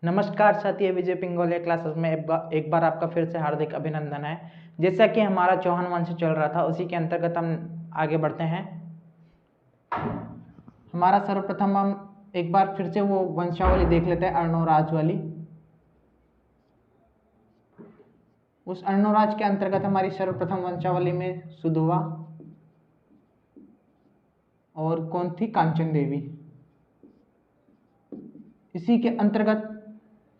नमस्कार साथी, विजय पिंगोलिया क्लासेस में एक बार आपका फिर से हार्दिक अभिनंदन है। जैसा कि हमारा चौहान वंश चल रहा था, उसी के अंतर्गत हम आगे बढ़ते हैं। हमारा सर्वप्रथम हम एक बार फिर से वो वंशावली देख लेते हैं, अर्णोराज वाली। उस अर्णोराज के अंतर्गत हमारी सर्वप्रथम वंशावली में सुधुवा और कौन थी? कांचन देवी। इसी के अंतर्गत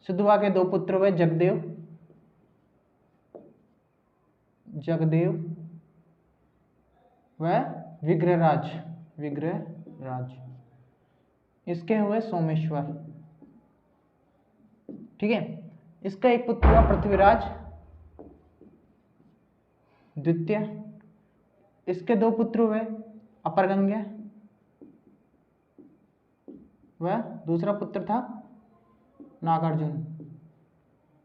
सुधुवा के दो पुत्र हुए, जगदेव व विग्रहराज। इसके हुए सोमेश्वर। ठीक है। इसका एक पुत्र हुआ पृथ्वीराज द्वितीय। इसके दो पुत्र हुए, अपरगंगे व दूसरा पुत्र था नागार्जुन,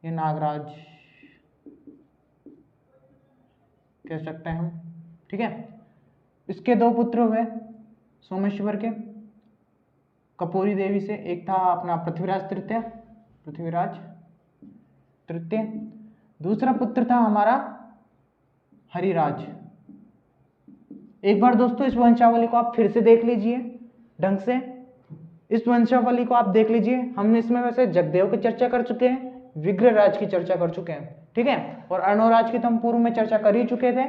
ये नागराज कह सकते हैं हम। ठीक है। इसके दो पुत्र हुए सोमेश्वर के, कपूरी देवी से। एक था अपना पृथ्वीराज तृतीय। दूसरा पुत्र था हमारा हरिराज। एक बार दोस्तों इस वंशावली को आप फिर से देख लीजिए ढंग से। इस वंशावली को आप देख लीजिए। हमने इसमें वैसे जगदेव की चर्चा कर चुके हैं, विग्रहराज की चर्चा कर चुके हैं। ठीक है। और अर्णोराज की तो हम पूर्व में चर्चा कर ही चुके थे।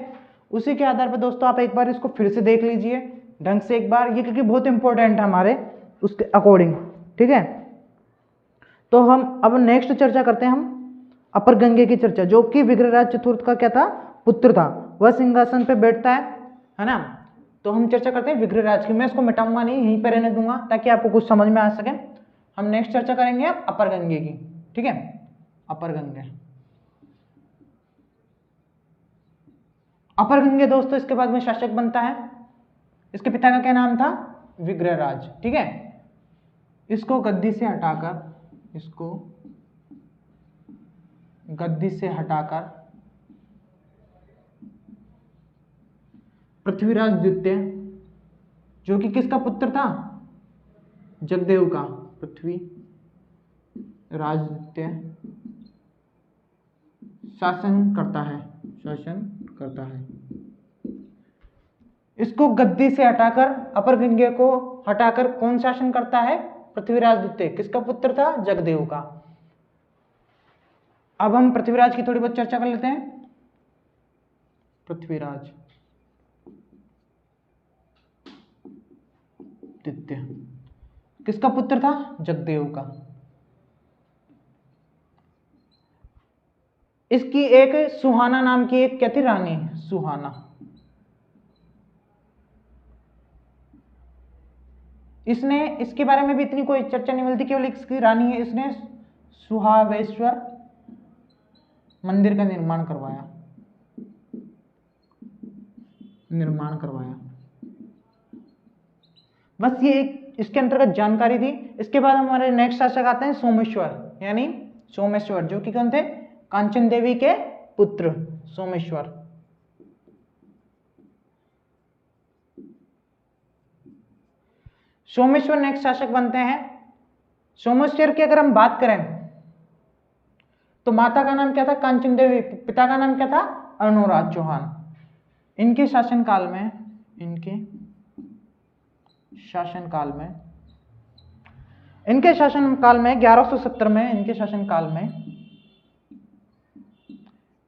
उसी के आधार पर दोस्तों आप एक बार इसको फिर से देख लीजिए ढंग से एक बार, ये क्योंकि बहुत इंपॉर्टेंट है हमारे उसके अकॉर्डिंग। ठीक है। तो हम अब नेक्स्ट चर्चा करते हैं हम अपर गंगे की चर्चा, जो कि विग्रहराज चतुर्थ का क्या था? पुत्र था। वह सिंहासन पे बैठता है ना। तो हम चर्चा करते हैं विग्रहराज की। मैं इसको मिटाऊंगा नहीं, यहीं पर रहने दूंगा ताकि आपको कुछ समझ में आ सके। हम नेक्स्ट चर्चा करेंगे अब अपर गंगे की। ठीक है। अपर गंगे दोस्तों इसके बाद में शासक बनता है। इसके पिता का क्या नाम था? विग्रहराज। ठीक है। इसको गद्दी से हटाकर पृथ्वीराज द्वितीय, जो कि किसका पुत्र था? जगदेव का। पृथ्वीराज द्वितीय शासन करता है। इसको गद्दी से हटाकर, अपर गंगे को हटाकर कौन शासन करता है? पृथ्वीराज द्वितीय। किसका पुत्र था? जगदेव का। अब हम पृथ्वीराज की थोड़ी बहुत चर्चा कर लेते हैं। पृथ्वीराज द्वितीय किसका पुत्र था? जगदेव का। इसकी एक सुहाना नाम की एक क्या थी? रानी सुहाना। इसने, इसके बारे में भी इतनी कोई चर्चा नहीं मिलती, केवल इसकी रानी है। इसने सुहावेश्वर मंदिर का निर्माण करवाया। बस ये एक इसके अंतर्गत जानकारी थी। इसके बाद हमारे नेक्स्ट शासक आते हैं सोमेश्वर, यानी सोमेश्वर, जो कि कौन थे? कांचन देवी के पुत्र सोमेश्वर। सोमेश्वर नेक्स्ट शासक बनते हैं। सोमेश्वर की अगर हम बात करें तो माता का नाम क्या था? कांचन देवी। पिता का नाम क्या था? अर्णोराज चौहान। इनके शासनकाल में 1170 में, इनके शासनकाल में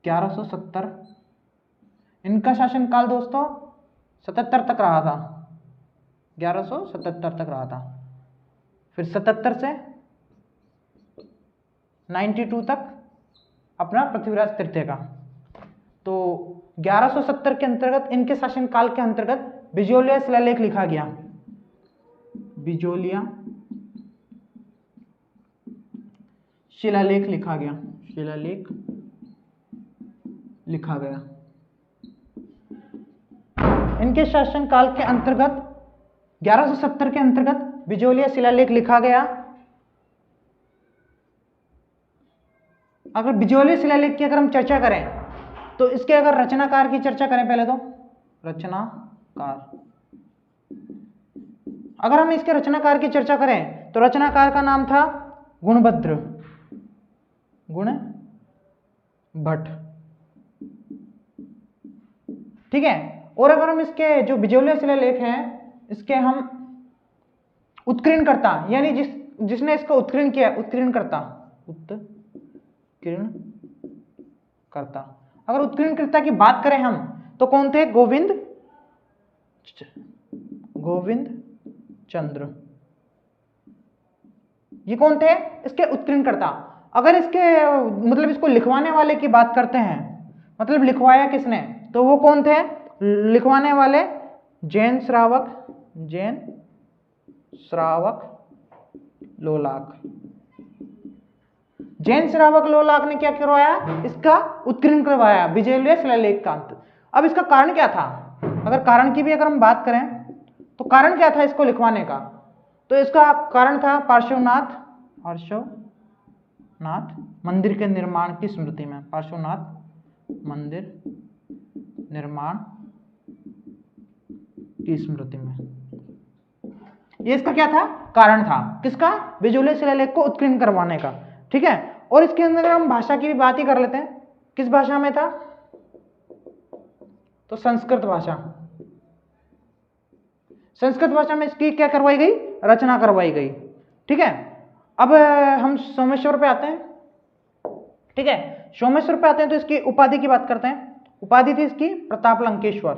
1170, इनका शासनकाल दोस्तों 77 तक रहा था। 1177 तक रहा था। फिर 77 से 92 तक अपना पृथ्वीराज तृतीय का। तो 1170 के अंतर्गत, इनके शासनकाल के अंतर्गत बिजोलिया शिलालेख लिखा गया। शिलालेख लिखा गया। इनके शासनकाल के अंतर्गत 1170 के अंतर्गत बिजोलिया शिलालेख लिखा गया। अगर बिजोलिया शिलालेख की अगर हम चर्चा करें तो इसके अगर रचनाकार की चर्चा करें, पहले तो रचनाकार, अगर हम इसके रचनाकार की चर्चा करें तो रचनाकार का नाम था गुणभद्र, गुण भट्ट। ठीक है। और अगर हम इसके जो बिजोलिया शिलालेख हैं इसके हम उत्कीर्णकर्ता यानी जिसने इसका उत्कीर्ण किया, उत्कीर्णकर्ता, उत्कीर्णकर्ता, अगर उत्कीर्णकर्ता की बात करें हम तो कौन थे? गोविंद चंद्र। ये कौन थे? इसके उत्कीर्णकर्ता। अगर इसके मतलब इसको लिखवाने वाले की बात करते हैं, मतलब लिखवाया किसने, तो वो कौन थे लिखवाने वाले? जैन श्रावक लोलाक। जैन श्रावक लोलाक ने क्या करवाया? इसका उत्कीर्ण करवाया बिजोलिया शिलालेख का। अब इसका कारण क्या था? अगर कारण की भी अगर हम बात करें तो कारण क्या था इसको लिखवाने का? तो इसका कारण था पार्श्वनाथ मंदिर के निर्माण की स्मृति में। पार्श्वनाथ मंदिर निर्माण की स्मृति में। ये इसका क्या था? कारण था। किसका? बिजोलिया शिलालेख को उत्कीर्ण करवाने का। ठीक है। और इसके अंदर हम भाषा की भी बात ही कर लेते हैं। किस भाषा में था? तो संस्कृत भाषा। संस्कृत भाषा में इसकी क्या करवाई गई? रचना करवाई गई। ठीक है। अब हम सोमेश्वर पे आते हैं। ठीक है। सोमेश्वर पे आते हैं तो इसकी उपाधि की बात करते हैं। उपाधि थी इसकी प्रताप लंकेश्वर।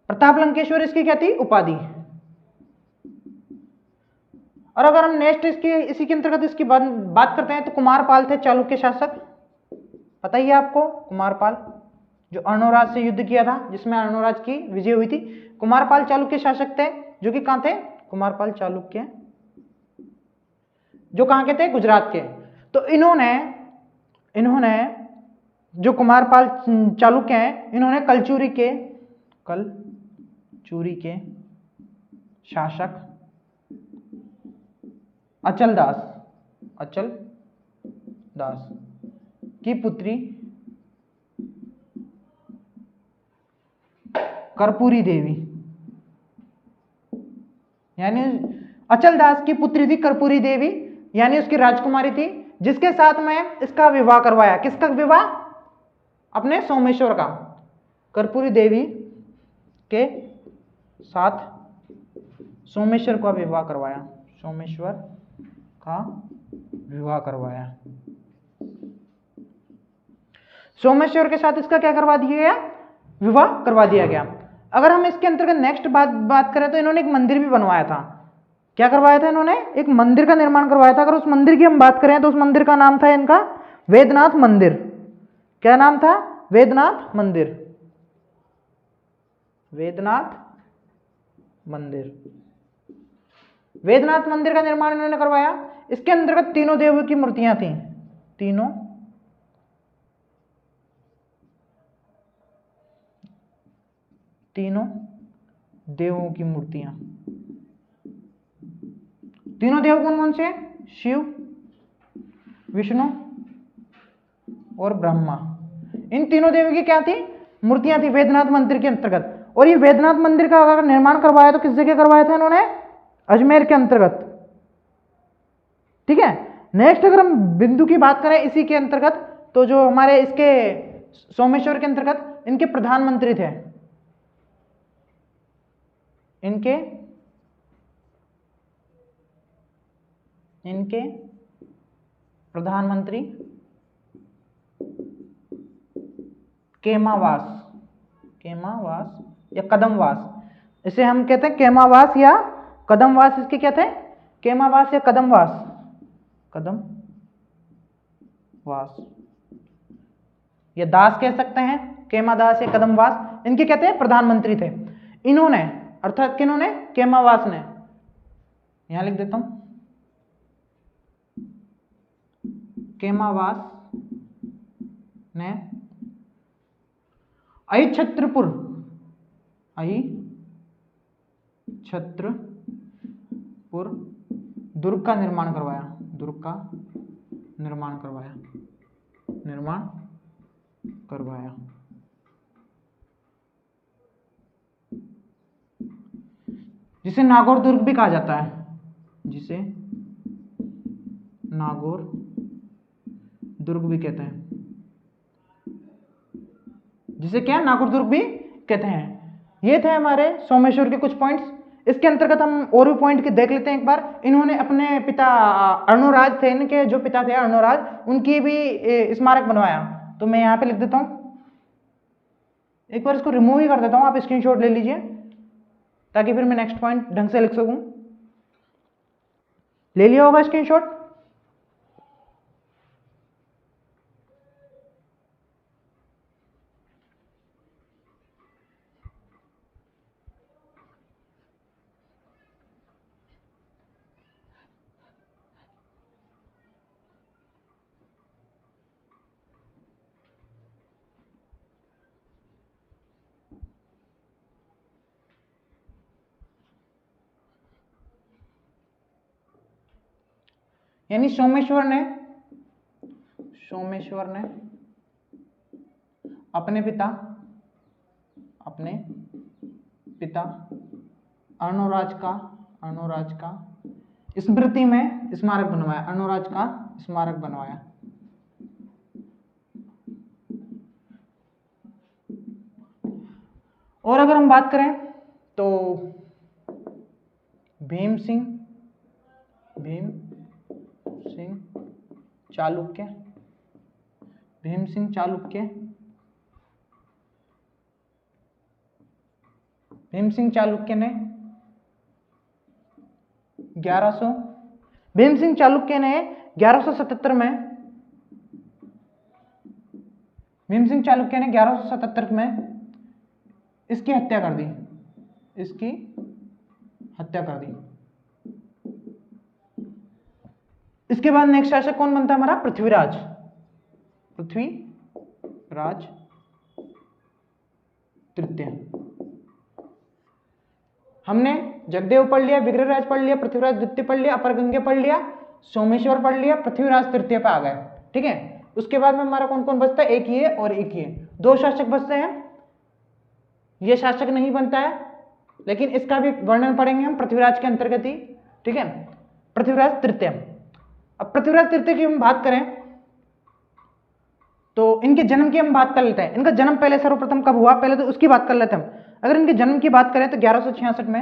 प्रताप लंकेश्वर इसकी क्या थी? उपाधि। और अगर हम नेक्स्ट इसी के अंतर्गत इसकी बात करते हैं तो कुमारपाल थे चालुक्य शासक। पता ही है आपको कुमारपाल, जो अर्णोराज से युद्ध किया था, जिसमें अर्णोराज की विजय हुई थी। कुमारपाल चालुक्य शासक थे, जो कि कहां थे? कुमारपाल चालुक्य जो कहां के थे? गुजरात के। तो इन्होंने जो कुमारपाल चालुक्य हैं, इन्होंने कलचुरी के शासक अचल दास की पुत्री कर्पूरी देवी, यानी अचल दास की पुत्री थी कर्पूरी देवी, यानी उसकी राजकुमारी थी, जिसके साथ में इसका विवाह करवाया। किसका विवाह? अपने सोमेश्वर का। कर्पूरी देवी के साथ सोमेश्वर का विवाह करवाया। सोमेश्वर का विवाह करवाया। सोमेश्वर के साथ इसका क्या करवा दिया गया? विवाह करवा दिया गया। अगर हम इसके अंतर्गत नेक्स्ट बात करें तो इन्होंने एक मंदिर भी बनवाया था। क्या करवाया था इन्होंने? एक मंदिर का निर्माण करवाया था। अगर उस मंदिर की हम बात करें तो उस मंदिर का नाम था इनका वेदनाथ मंदिर। क्या नाम था? वेदनाथ मंदिर। वेदनाथ मंदिर का निर्माण इन्होंने करवाया। इसके अंतर्गत तीनों देवों की मूर्तियां थी। तीनों देवों की मूर्तियां। तीनों देव कौन कौन से? शिव, विष्णु और ब्रह्मा। इन तीनों देवों की क्या थी? मूर्तियां थी वेदनाथ मंदिर के अंतर्गत। और ये वेदनाथ मंदिर का अगर निर्माण करवाया तो किस जगह करवाया था इन्होंने? अजमेर के अंतर्गत। ठीक है। नेक्स्ट अगर हम बिंदु की बात करें इसी के अंतर्गत, तो जो हमारे इसके सोमेश्वर के अंतर्गत इनके प्रधानमंत्री थे, इनके प्रधानमंत्री केमावास या कदमवास। इसे हम कहते हैं केमावास या कदमवास। इसके क्या थे? केमावास या कदमवास। या दास कह सकते हैं, केमादास या कदमवास। इनके कहते हैं प्रधानमंत्री थे। इन्होंने अर्थात किन्होंने? केमावास ने। यहां लिख देता हूं, केमावास ने अहिछत्रपुर दुर्ग का निर्माण करवाया। जिसे नागौर दुर्ग भी कहा जाता है, जिसे नागौर दुर्ग भी कहते हैं, जिसे क्या नागौर दुर्ग भी कहते हैं। ये थे हमारे सोमेश्वर के कुछ पॉइंट्स। इसके अंतर्गत हम और भी पॉइंट के देख लेते हैं एक बार। इन्होंने अपने पिता अर्णोराज थे, इनके जो पिता थे अर्णोराज, उनकी भी स्मारक बनवाया। तो मैं यहाँ पे लिख देता हूँ, एक बार इसको रिमूव ही कर देता हूँ, आप स्क्रीनशॉट ले लीजिए ताकि फिर मैं नेक्स्ट पॉइंट ढंग से लिख सकूं। ले लिया होगा स्क्रीनशॉट। यानी सोमेश्वर ने अपने पिता अर्णोराज का स्मृति में स्मारक बनवाया, अर्णोराज का स्मारक बनवाया। और अगर हम बात करें तो भीम सिंह चालुक्य, भीम सिंह चालुक्य ने 1177 में इसकी हत्या कर दी, इसके बाद नेक्स्ट शासक कौन बनता है हमारा? पृथ्वीराज तृतीय। हमने जगदेव पढ़ लिया, विग्रहराज पढ़ लिया, पृथ्वीराज द्वितीय पढ़ लिया, अपर गंगे पढ़ लिया, सोमेश्वर पढ़ लिया, पृथ्वीराज तृतीय पे आ गए। ठीक है, उसके बाद में हमारा कौन कौन बचता है? एक ये और एक ये, दो शासक बचते हैं। ये शासक नहीं बनता है, लेकिन इसका भी वर्णन पढ़ेंगे हम पृथ्वीराज के अंतर्गत ही। ठीक है, पृथ्वीराज तृतीय। अब पृथ्वीराज तृतीय की हम बात करें तो इनके जन्म की हम बात कर लेते हैं। इनका जन्म पहले सर्वप्रथम कब हुआ, पहले तो उसकी बात कर लेते हैं हम। अगर इनके जन्म की बात करें तो 1166 में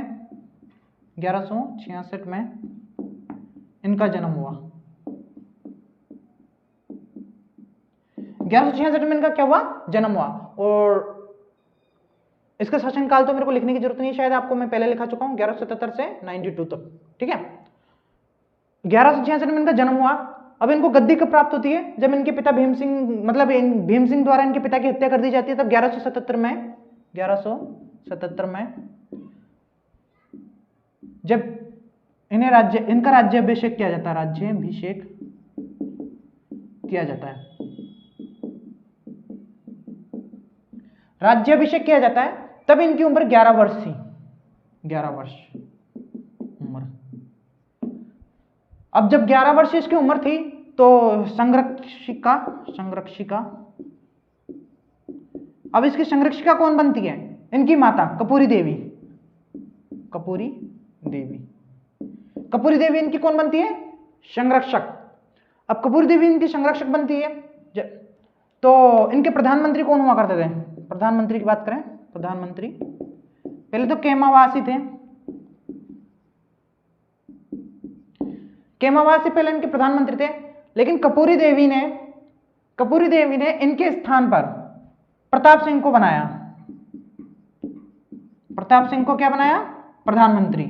इनका जन्म हुआ। 1166 में इनका क्या हुआ? जन्म हुआ। और इसका शासनकाल तो मेरे को लिखने की जरूरत नहीं है, शायद आपको मैं पहले लिखा चुका हूं, 1177 से 92 तक। ठीक है, 1166 में इनका जन्म हुआ। अब इनको गद्दी कब प्राप्त होती है? जब इनके पिता भीम सिंह द्वारा इनके पिता की हत्या कर दी जाती है, तब 1177 में जब इनका राज्याभिषेक किया जाता है, राज्याभिषेक किया जाता है, तब इनकी उम्र 11 वर्ष थी। 11 वर्ष उम्र। अब जब 11 वर्ष इसकी उम्र थी तो संरक्षिका, अब इसकी संरक्षिका कौन बनती है? इनकी माता कपूरी देवी इनकी कौन बनती है? संरक्षक। अब कपूरी देवी इनकी संरक्षक बनती है, तो इनके प्रधानमंत्री कौन हुआ करते थे? प्रधानमंत्री की बात करें, प्रधानमंत्री पहले तो केमावासी थे। केमावासी पहले इनके प्रधानमंत्री थे, लेकिन कपूरी देवी ने इनके स्थान पर प्रताप सिंह को बनाया। प्रताप सिंह को क्या बनाया? प्रधानमंत्री।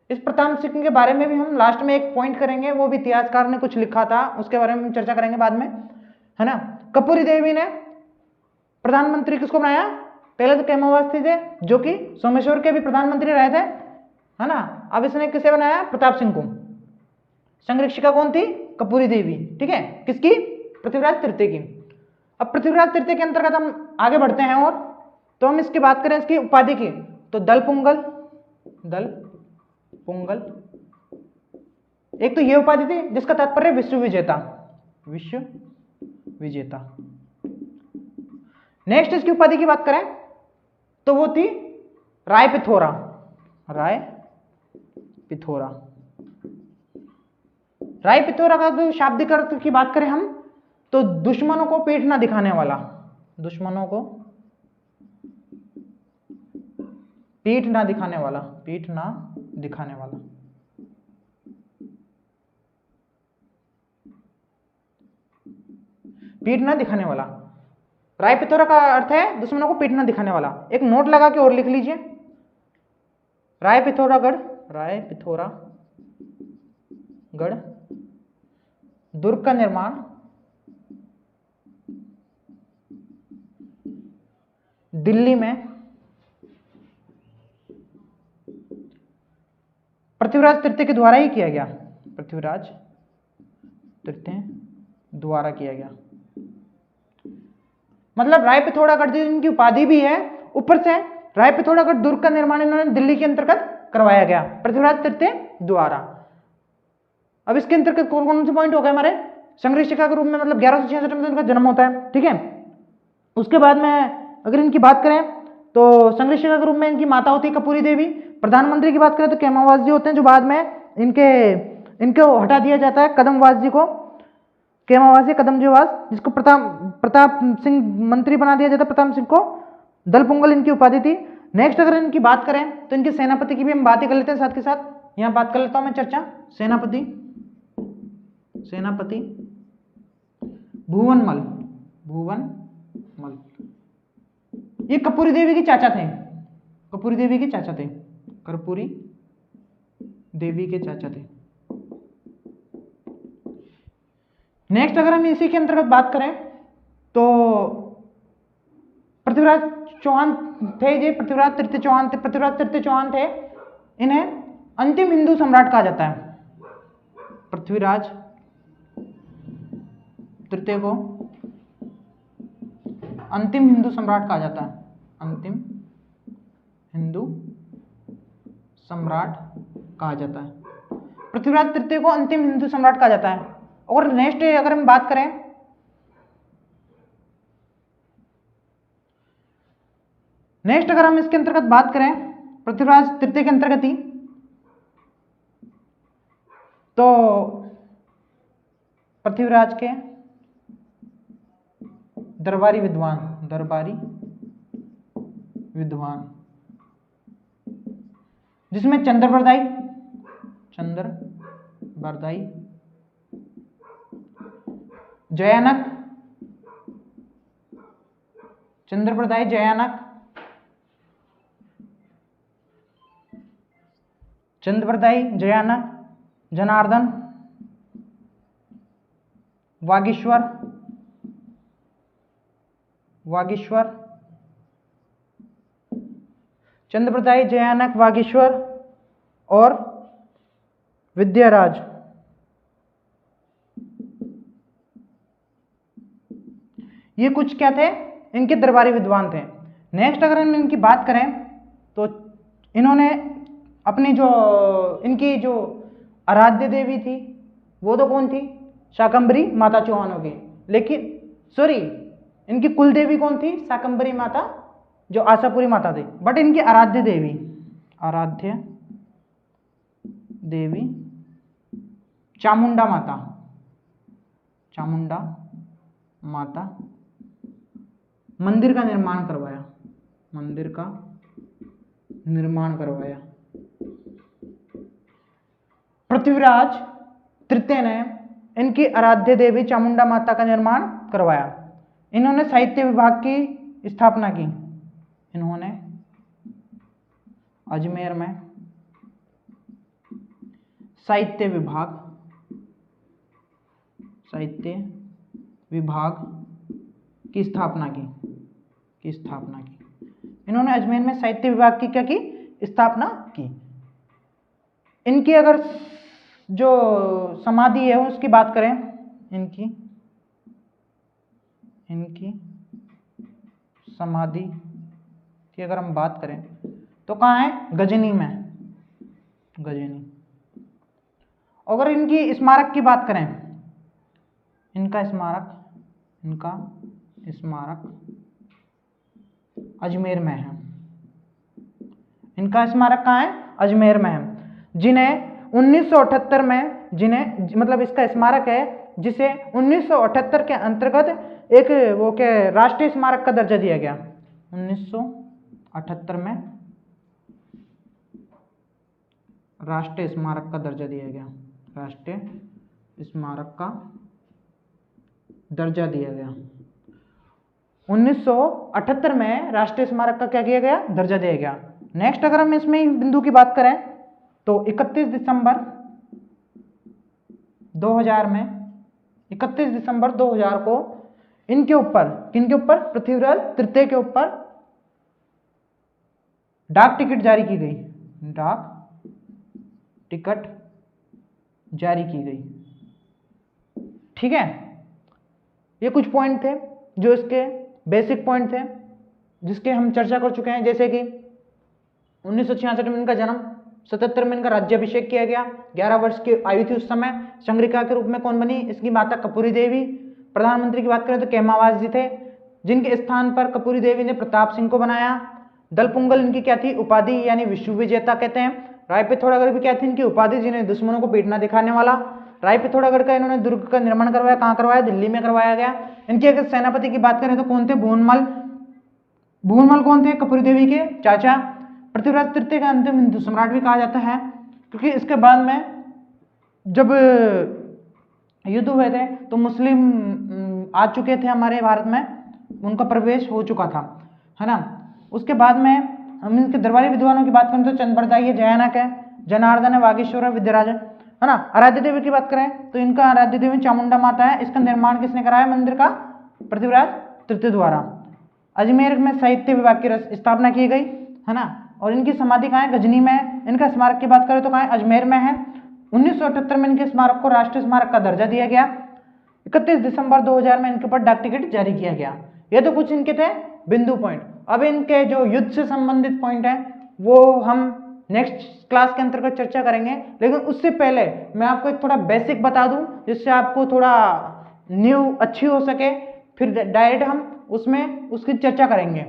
इस प्रताप सिंह के बारे में भी हम लास्ट में एक पॉइंट करेंगे, वो भी इतिहासकार ने कुछ लिखा था, उसके बारे में चर्चा करेंगे बाद में, है ना। कपूरी देवी ने प्रधानमंत्री किसको बनाया? पहले तो केमावासी थे, जो कि सोमेश्वर के भी प्रधानमंत्री रहे थे, है ना। अब इसने किसे बनाया? प्रताप सिंह को। संरक्षिका कौन थी? कपूरी देवी। ठीक है, किसकी? पृथ्वीराज तृतीय की। अब पृथ्वीराज तृतीय के अंतर्गत हम आगे बढ़ते हैं, और तो हम इसकी बात करें इसकी उपाधि की, तो दल पुंगल, एक तो ये उपाधि थी जिसका तात्पर्य विश्व विजेता। नेक्स्ट इसकी उपाधि की बात करें तो वो थी राय पिथोरा। राय पिथोरा। राय पिथोरा का जो शाब्दिक अर्थ की बात करें हम तो दुश्मनों को पीठ ना दिखाने वाला, दुश्मनों को पीठ ना दिखाने वाला, पीठ ना दिखाने वाला। पीठ ना दिखाने वाला, राय पिथोरा का अर्थ है दुश्मनों को पीठ ना दिखाने वाला। एक नोट लगा के और लिख लीजिए, राय पिथौरागढ़, राय पिथौरागढ़ दुर्ग का निर्माण दिल्ली में पृथ्वीराज तृतीय के द्वारा ही किया गया, पृथ्वीराज तृतीय द्वारा किया गया। मतलब राय पिथौरागढ़ इनकी उपाधि भी है, ऊपर से राय पिथौरागढ़ दुर्ग का निर्माण इन्होंने दिल्ली के अंतर्गत करवाया गया पृथ्वीराज तृतीय द्वारा। अब इसके अंतर्गत कौन कौन से पॉइंट हो गए हमारे, संग्रह शिखा के रूप में, मतलब 1166 में इनका जन्म होता है, ठीक है। उसके बाद में अगर इनकी बात करें तो संग्रह शिखा के रूप में इनकी माता होती है कपूरी देवी। प्रधानमंत्री की बात करें तो केमावास जी होते हैं, जो बाद में इनको हटा दिया जाता है, कदमवास जी को, केमावास या कदमजीवास, जिसको प्रताप सिंह मंत्री बना दिया जाता है, प्रताप सिंह को दलपुंगल इनकी उपाधि थी। नेक्स्ट अगर इनकी बात करें तो इनके सेनापति की भी हम बात ही कर लेते हैं साथ के साथ, यहां बात कर लेता हूं मैं चर्चा। सेनापति भुवनमल, ये कर्पूरी देवी के चाचा थे, कर्पूरी देवी के चाचा थे, कर्पूरी देवी के चाचा थे। नेक्स्ट अगर हम इसी के अंतर्गत बात करें तो पृथ्वीराज चौहान थे, ये पृथ्वीराज तृतीय चौहान थे, पृथ्वीराज तृतीय चौहान थे, इन्हें अंतिम हिंदू सम्राट कहा जाता है। पृथ्वीराज तृतीय को अंतिम हिंदू सम्राट कहा जाता है, अंतिम हिंदू सम्राट कहा जाता है, पृथ्वीराज तृतीय को अंतिम हिंदू सम्राट कहा जाता है। और नेक्स्ट अगर हम बात करें, नेक्स्ट अगर हम इसके अंतर्गत बात करें पृथ्वीराज तृतीय के अंतर्गत ही, तो पृथ्वीराज के दरबारी विद्वान जिसमें चंद्रबरदाई, जयानक, चंद्रबरदाई, जयानक, जनार्दन, वागीश्वर, चंद्रबरदाई, जयानक, वागीश्वर और विद्याराज, ये कुछ क्या थे, इनके दरबारी विद्वान थे। नेक्स्ट अगर हम इनकी बात करें तो इन्होंने अपनी इनकी जो आराध्य देवी थी वो तो कौन थी, शाकंभरी माता चौहानों की, लेकिन सॉरी इनकी कुल देवी कौन थी, शाकंभरी माता जो आशापुरी माता थी, बट इनकी आराध्य देवी चामुंडा माता, मंदिर का निर्माण करवाया। पृथ्वीराज तृतीय ने इनकी आराध्य देवी चामुंडा माता का निर्माण करवाया। इन्होंने साहित्य विभाग की स्थापना की, इन्होंने अजमेर में साहित्य विभाग की स्थापना की, इन्होंने अजमेर में साहित्य विभाग की क्या की, स्थापना की। इनकी अगर जो समाधि है उसकी बात करें, इनकी समाधि की अगर हम बात करें तो कहाँ है, गजनी में, अगर इनकी स्मारक की बात करें, इनका स्मारक अजमेर में है, इनका स्मारक कहाँ है, अजमेर में है, जिन्हें 1978 में, जिन्हें मतलब इसका स्मारक है जिसे 1978 के अंतर्गत एक वो क्या राष्ट्रीय स्मारक का दर्जा दिया गया। 1978 में राष्ट्रीय स्मारक का दर्जा दिया गया, राष्ट्रीय स्मारक का दर्जा दिया गया। 1978 में राष्ट्रीय स्मारक का क्या किया गया, दर्जा दिया गया। नेक्स्ट अगर हम इसमें बिंदु की बात करें तो 31 दिसंबर 2000 में, 31 दिसंबर 2000 को इनके ऊपर, किनके ऊपर, पृथ्वीराज तृतीय के ऊपर डाक टिकट जारी की गई, डाक टिकट जारी की गई। ठीक है, ये कुछ पॉइंट थे जो इसके बेसिक पॉइंट थे जिसके हम चर्चा कर चुके हैं, जैसे कि 1966 में इनका जन्म, 77 में इनका राज्याभिषेक किया गया, 11 वर्ष की आयु थी उस समय। संग्रिका के रूप में कौन बनी, इसकी माता कपूरी देवी। प्रधानमंत्री की बात करें तो केमावास जी थे, जिनके स्थान पर कपूरी देवी ने प्रताप सिंह को बनाया। दलपुंगल इनकी क्या थी, उपाधि, यानी विश्व विजेता कहते हैं। राय पिथौरागढ़ भी क्या थी इनकी उपाधि, जिन्हें दुश्मनों को पीटना दिखाने वाला। राय पिथौरागढ़ का इन्होंने दुर्ग का निर्माण करवाया, कहाँ करवाया, दिल्ली में करवाया गया। इनके अगर सेनापति की बात करें तो कौन थे, भूनमल। भूनमल कौन थे, कपूरी देवी के चाचा। पृथ्वीराज तृतीय का अंतिम हिंदू सम्राट भी कहा जाता है, क्योंकि इसके बाद में जब युद्ध हुए थे तो मुस्लिम आ चुके थे हमारे भारत में, उनका प्रवेश हो चुका था, है ना। उसके बाद में हम इनके दरबारी विद्वानों की बात करें तो चंद्रप्रदाय है, जयानक है, जनार्दन है, वागीश्वर है, विद्यराज है ना। आराध्य देवी की बात करें तो इनका आराध्य देवी चामुंडा माता है। इसका निर्माण किसने कराया मंदिर का, पृथ्वीराज तृतीय द्वारा। अजमेर में साहित्य विभाग की स्थापना की गई, है ना। और इनकी समाधि कहाँ है, गजनी में है। इनका स्मारक की बात करें तो कहाँ है, अजमेर में है। 1978 में इनके स्मारक को राष्ट्रीय स्मारक का दर्जा दिया गया। 31 दिसंबर 2000 में इनके ऊपर डाक टिकट जारी किया गया। ये तो कुछ इनके थे बिंदु पॉइंट। अब इनके जो युद्ध से संबंधित पॉइंट है वो हम नेक्स्ट क्लास के अंतर्गत चर्चा करेंगे, लेकिन उससे पहले मैं आपको एक थोड़ा बेसिक बता दूं जिससे आपको थोड़ा न्यू अच्छी हो सके, फिर डायरेक्ट हम उसमें उसकी चर्चा करेंगे।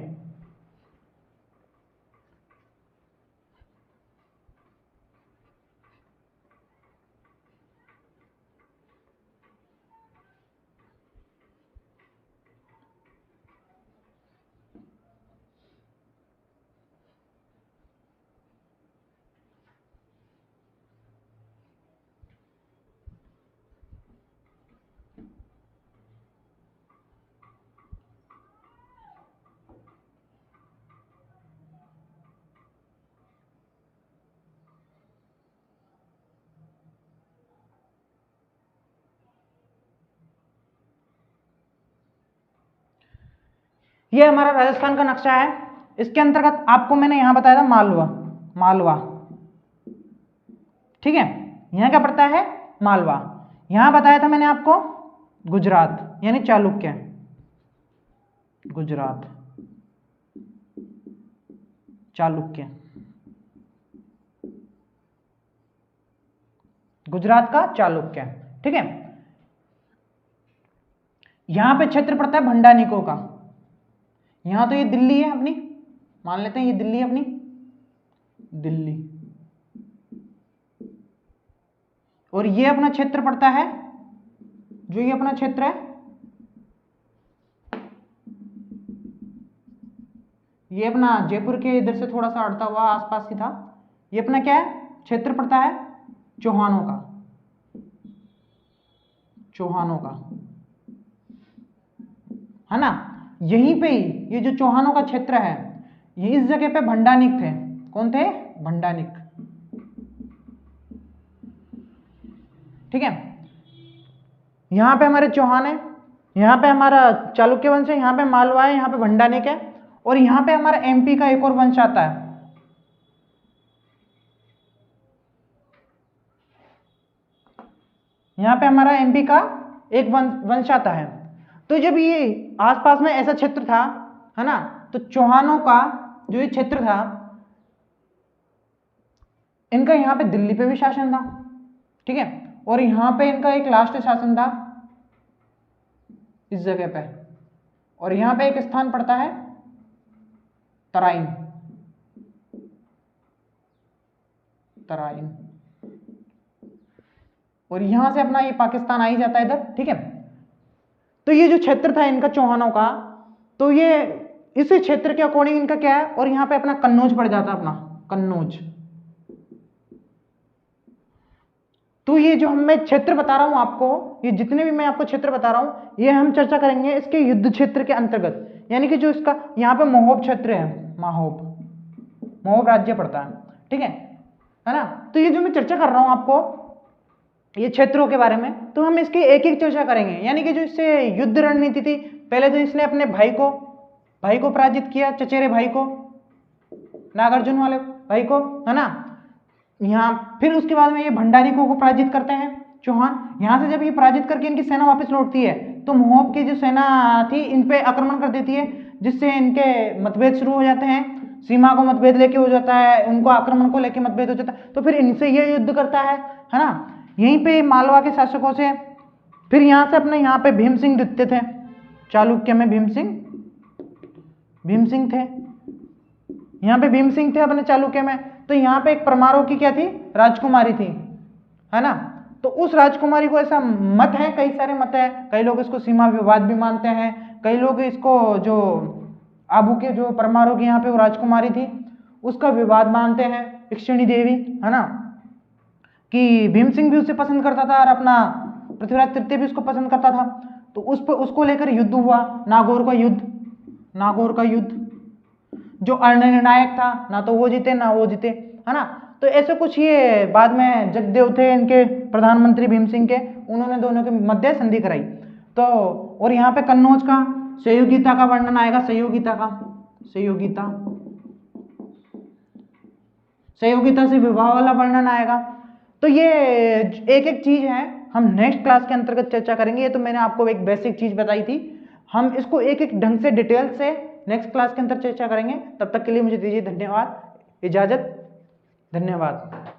ये हमारा राजस्थान का नक्शा है। इसके अंतर्गत आपको मैंने यहां बताया था मालवा, मालवा, ठीक है, यहां क्या पड़ता है, मालवा। यहां बताया था मैंने आपको गुजरात, यानी चालुक्य, गुजरात, चालुक्य, गुजरात का चालुक्य, ठीक है। यहां पे क्षेत्र पड़ता है भंडानिकों का। यहां तो ये दिल्ली है अपनी, मान लेते हैं ये दिल्ली है अपनी, दिल्ली, और ये अपना क्षेत्र पड़ता है, जो ये अपना क्षेत्र है, ये अपना जयपुर के इधर से थोड़ा सा अड़ता हुआ आसपास ही था। ये अपना क्या है, क्षेत्र पड़ता है चौहानों का, चौहानों का, है ना। यहीं पे ही ये जो चौहानों का क्षेत्र है, ये इस जगह पे भंडानिक थे। कौन थे, भंडानिक, ठीक है। यहां पे हमारे चौहान है, यहां पे हमारा चालुक्य वंश है, यहां पे मालवा है, यहां पे भंडानिक है, और यहां पे हमारा एमपी का एक और वंश आता है, यहां पे हमारा एमपी का एक वंश आता है। तो जब ये आसपास में ऐसा क्षेत्र था, है ना, तो चौहानों का जो ये क्षेत्र था, इनका यहां पे दिल्ली पे भी शासन था, ठीक है, और यहां पे इनका एक लास्ट शासन था इस जगह पे, और यहां पे एक स्थान पड़ता है तराइन, तराइन, और यहां से अपना ये पाकिस्तान आ ही जाता है इधर, ठीक है। तो ये जो क्षेत्र था इनका चौहानों का, तो ये इस क्षेत्र के अकॉर्डिंग इनका क्या है, और यहाँ पे अपना कन्नौज पड़ जाता है, अपना कन्नौज। तो ये जो मैं क्षेत्र बता रहा हूं आपको, ये जितने भी मैं आपको क्षेत्र बता रहा हूं, ये हम चर्चा करेंगे इसके युद्ध क्षेत्र के अंतर्गत, यानी कि जो इसका यहाँ पे महोब क्षेत्र है, महोब राज्य पड़ता है, ठीक है ना। तो ये जो मैं चर्चा कर रहा हूं आपको ये क्षेत्रों के बारे में, तो हम इसकी एक एक चर्चा करेंगे। यानी कि जो इससे युद्ध रणनीति थी, पहले तो इसने अपने भाई को पराजित किया, चचेरे भाई को, नागार्जुन वाले भाई को, है ना। यहाँ फिर उसके बाद में ये भंडारी को पराजित करते हैं चौहान। यहाँ से जब ये पराजित करके इनकी सेना वापस लौटती है, तो महोब की जो सेना थी इन पे आक्रमण कर देती है, जिससे इनके मतभेद शुरू हो जाते हैं, सीमा को मतभेद लेके हो जाता है, उनको आक्रमण को लेके मतभेद हो जाता है। तो फिर इनसे ये युद्ध करता है ना, यहीं पे मालवा के शासकों से। फिर यहाँ से अपने यहाँ पे भीम सिंह द्वितीय थे, चालुक्य में भीम सिंह थे, यहाँ पे भीम सिंह थे अपने चालुक्य में। तो यहाँ पे एक परमारों की क्या थी, राजकुमारी थी, है ना। तो उस राजकुमारी को, ऐसा मत है, कई सारे मत है, कई लोग इसको सीमा विवाद भी मानते हैं, कई लोग इसको जो आबू के जो परमारों की यहाँ पे वो राजकुमारी थी उसका विवाद मानते हैं, इक्षिणी देवी, है ना, कि भीम सिंह भी उसे पसंद करता था और अपना पृथ्वीराज तृतीय भी उसको पसंद करता था। तो उसको लेकर युद्ध हुआ, नागौर का युद्ध जो अनिर्णायक था, ना तो वो जीते ना वो जीते, है ना। तो ऐसे कुछ ये बाद में जगदेव थे इनके प्रधानमंत्री भीम सिंह के, उन्होंने दोनों के मध्य संधि कराई। तो और यहाँ पे कन्नौज का सहयोगिता का वर्णन आएगा, सहयोगिता से विवाह वाला वर्णन आएगा। तो ये एक एक चीज है हम नेक्स्ट क्लास के अंतर्गत चर्चा करेंगे। ये तो मैंने आपको एक बेसिक चीज बताई थी, हम इसको एक एक ढंग से डिटेल से नेक्स्ट क्लास के अंदर चर्चा करेंगे। तब तक के लिए मुझे दीजिए धन्यवाद, इजाजत, धन्यवाद।